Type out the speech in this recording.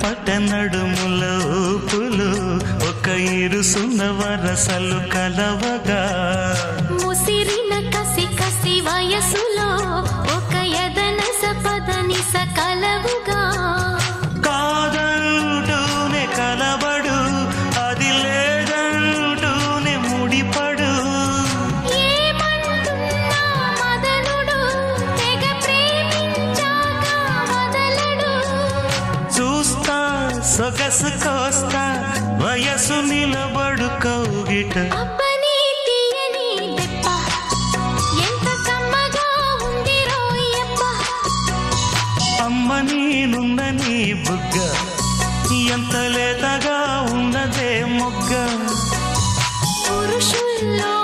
పట నడుముల ఊపులు ఒక ఇరుసున్న వరసలు కలవగా ముసిరిన కసి కసి వయసులో ఒక యదన సపదని సకలవుగా కాదంటూనే కలబడు అది లేదంటూనే ముడిపడు ఏమంటున్నా మదనుడు తెగ ప్రేమించాక వదలడు చూస్తా సొగసు కోస్తా వయసు నిలబడు కౌగిట అబ్బని తీయని దెప్ప ఎంత కమ్మగా ఉంది రోయప్ప అమ్మ నేనున్న నీ బుగ్గ ఎంత లేతగా ఉన్నదే మొగ్గ పురుషుల్లో